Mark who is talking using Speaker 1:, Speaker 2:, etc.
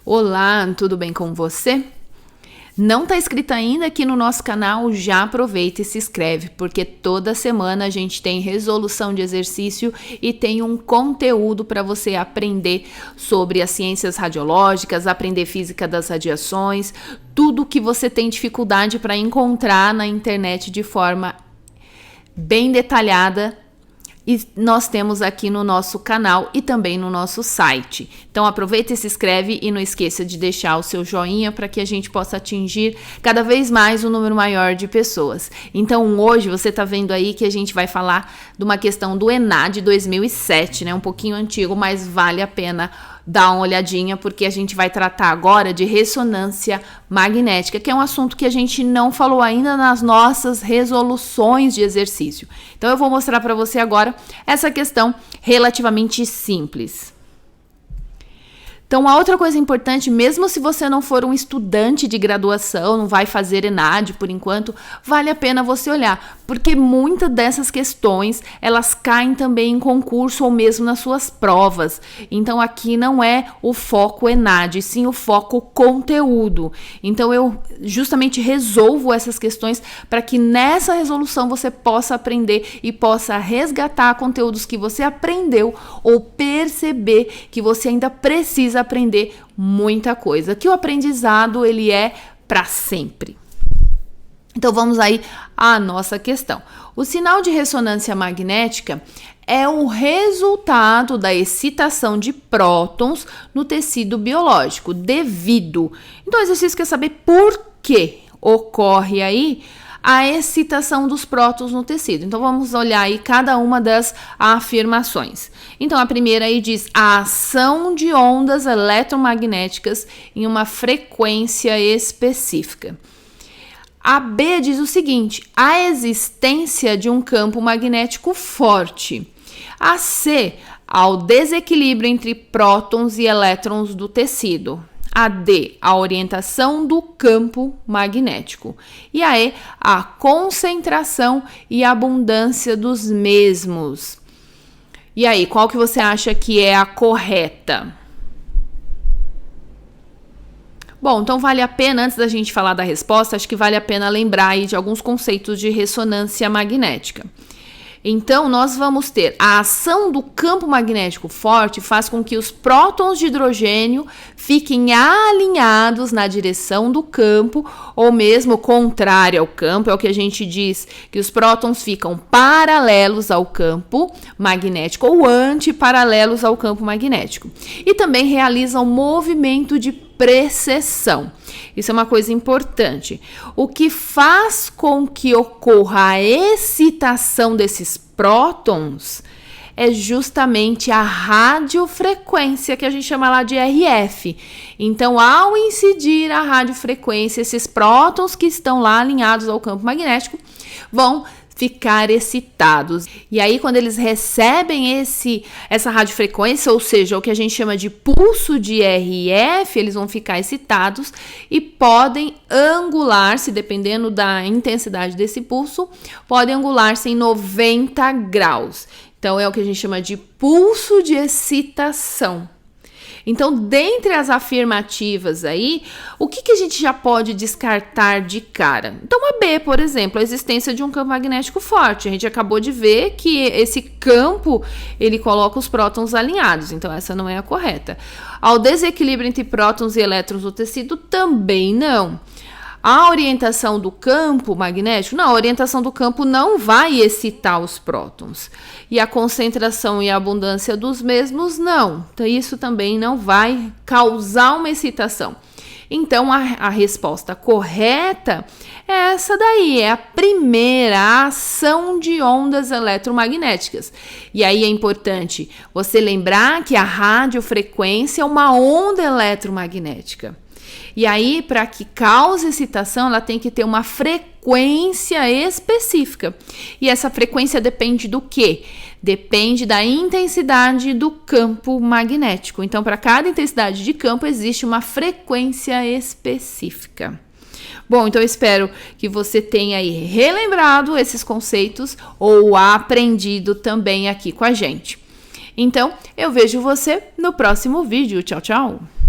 Speaker 1: Olá, tudo bem com você? Não está inscrito ainda aqui no nosso canal? Já aproveita e se inscreve, porque toda semana a gente tem resolução de exercício e tem um conteúdo para você aprender sobre as ciências radiológicas, aprender física das radiações, tudo que você tem dificuldade para encontrar na internet de forma bem detalhada. E nós temos aqui no nosso canal e também no nosso site. Então aproveita e se inscreve e não esqueça de deixar o seu joinha para que a gente possa atingir cada vez mais um número maior de pessoas. Então hoje você está vendo aí que a gente vai falar de uma questão do ENAD 2007, né? Um pouquinho antigo, mas vale a pena dar uma olhadinha, porque a gente vai tratar agora de ressonância magnética, que é um assunto que a gente não falou ainda nas nossas resoluções de exercício. Então eu vou mostrar para você agora essa questão relativamente simples. Então, a outra coisa importante, mesmo se você não for um estudante de graduação, não vai fazer ENAD por enquanto, vale a pena você olhar, porque muitas dessas questões, elas caem também em concurso ou mesmo nas suas provas. Então, aqui não é o foco ENAD, sim o foco conteúdo. Então, eu justamente resolvo essas questões para que nessa resolução você possa aprender e possa resgatar conteúdos que você aprendeu ou perceber que você ainda precisa aprender muita coisa, que o aprendizado ele é para sempre. Então vamos aí à nossa questão. O sinal de ressonância magnética é o resultado da excitação de prótons no tecido biológico, devido. Então o exercício quer saber por que ocorre aí a excitação dos prótons no tecido. Então, vamos olhar aí cada uma das afirmações. Então, a primeira aí diz a ação de ondas eletromagnéticas em uma frequência específica. A B diz o seguinte, a existência de um campo magnético forte. A C, ao desequilíbrio entre prótons e elétrons do tecido. A D, a orientação do campo magnético. E a E, a concentração e abundância dos mesmos. E aí, qual que você acha que é a correta? Bom, então vale a pena, antes da gente falar da resposta, acho que vale a pena lembrar aí de alguns conceitos de ressonância magnética. Então, nós vamos ter a ação do campo magnético forte faz com que os prótons de hidrogênio fiquem alinhados na direção do campo ou mesmo contrária ao campo. É o que a gente diz, que os prótons ficam paralelos ao campo magnético ou antiparalelos ao campo magnético. E também realizam movimento de precessão. Isso é uma coisa importante. O que faz com que ocorra a excitação desses prótons é justamente a radiofrequência, que a gente chama lá de RF. Então, ao incidir a radiofrequência, esses prótons que estão lá alinhados ao campo magnético vão ficar excitados. E aí, quando eles recebem essa radiofrequência, ou seja, o que a gente chama de pulso de RF, eles vão ficar excitados e podem angular-se, dependendo da intensidade desse pulso, podem angular-se em 90 graus. Então, é o que a gente chama de pulso de excitação. Então, dentre as afirmativas aí, o que a gente já pode descartar de cara? Então, a B, por exemplo, a existência de um campo magnético forte. A gente acabou de ver que esse campo, ele coloca os prótons alinhados. Então, essa não é a correta. Ao desequilíbrio entre prótons e elétrons do tecido, também não. A orientação do campo magnético, não, a orientação do campo não vai excitar os prótons. E a concentração e a abundância dos mesmos, não. Então, isso também não vai causar uma excitação. Então, a resposta correta é essa daí, é a primeira, a ação de ondas eletromagnéticas. E aí é importante você lembrar que a radiofrequência é uma onda eletromagnética. E aí, para que cause excitação, ela tem que ter uma frequência específica. E essa frequência depende do quê? Depende da intensidade do campo magnético. Então, para cada intensidade de campo, existe uma frequência específica. Bom, então eu espero que você tenha aí relembrado esses conceitos ou aprendido também aqui com a gente. Então, eu vejo você no próximo vídeo. Tchau, tchau!